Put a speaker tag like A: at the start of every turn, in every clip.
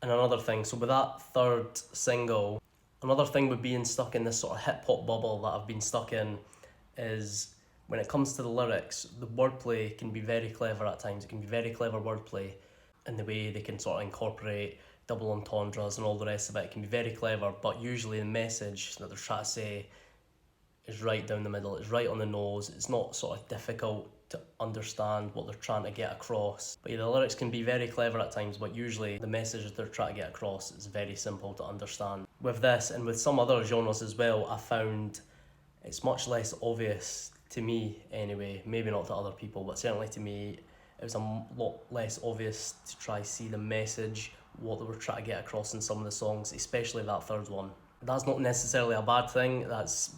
A: And another thing, so with that third single, another thing with being stuck in this sort of hip hop bubble that I've been stuck in is when it comes to the lyrics, the wordplay can be very clever at times. It can be very clever wordplay in the way they can sort of incorporate double entendres and all the rest of it. It can be very clever, but usually the message that they're trying to say is right down the middle. It's right on the nose. It's not sort of difficult to understand what they're trying to get across. But yeah, the lyrics can be very clever at times, but usually the message that they're trying to get across is very simple to understand. With this and with some other genres as well, I found it's much less obvious to me anyway, maybe not to other people, but certainly to me, it was a lot less obvious to try see the message, what they were trying to get across in some of the songs, especially that third one. That's not necessarily a bad thing, that's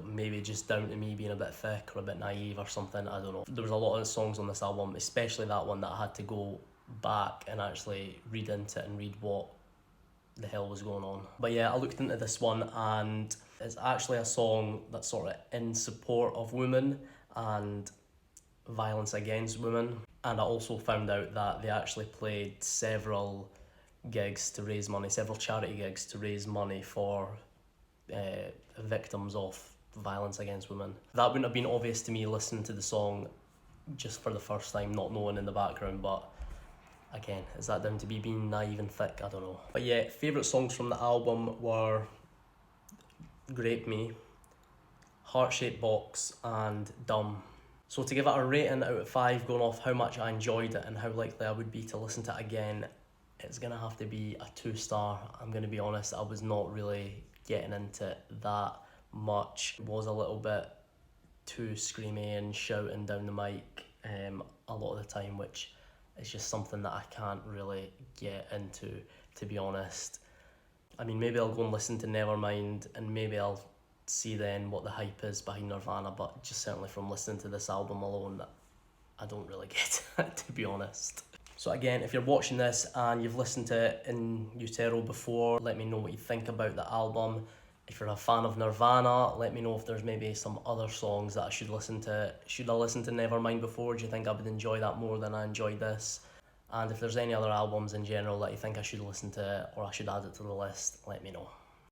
A: maybe just down to me being a bit thick or a bit naive or something, I don't know. There was a lot of songs on this album, especially that one, that I had to go back and actually read into it and read what the hell was going on. But yeah, I looked into this one and it's actually a song that's sort of in support of women and violence against women. And I also found out that they actually played several gigs to raise money, several charity gigs to raise money for victims of violence against women. That wouldn't have been obvious to me listening to the song just for the first time, not knowing in the background, but again, is that down to me being naive and thick? I don't know. But yeah, favourite songs from the album were Grape Me, Heart Shaped Box and Dumb. So to give it a rating out of 5, going off how much I enjoyed it and how likely I would be to listen to it again, it's going to have to be a 2-star. I'm going to be honest, I was not really getting into it that much. It was a little bit too screamy and shouting down the mic a lot of the time, which is just something that I can't really get into, to be honest. I mean, maybe I'll go and listen to Nevermind and maybe I'll see then what the hype is behind Nirvana, but just certainly from listening to this album alone, I don't really get it, to be honest. So again, if you're watching this and you've listened to it in Utero before, let me know what you think about the album. If you're a fan of Nirvana, let me know if there's maybe some other songs that I should listen to. Should I listen to Nevermind before? Do you think I would enjoy that more than I enjoyed this? And if there's any other albums in general that you think I should listen to or I should add it to the list, let me know.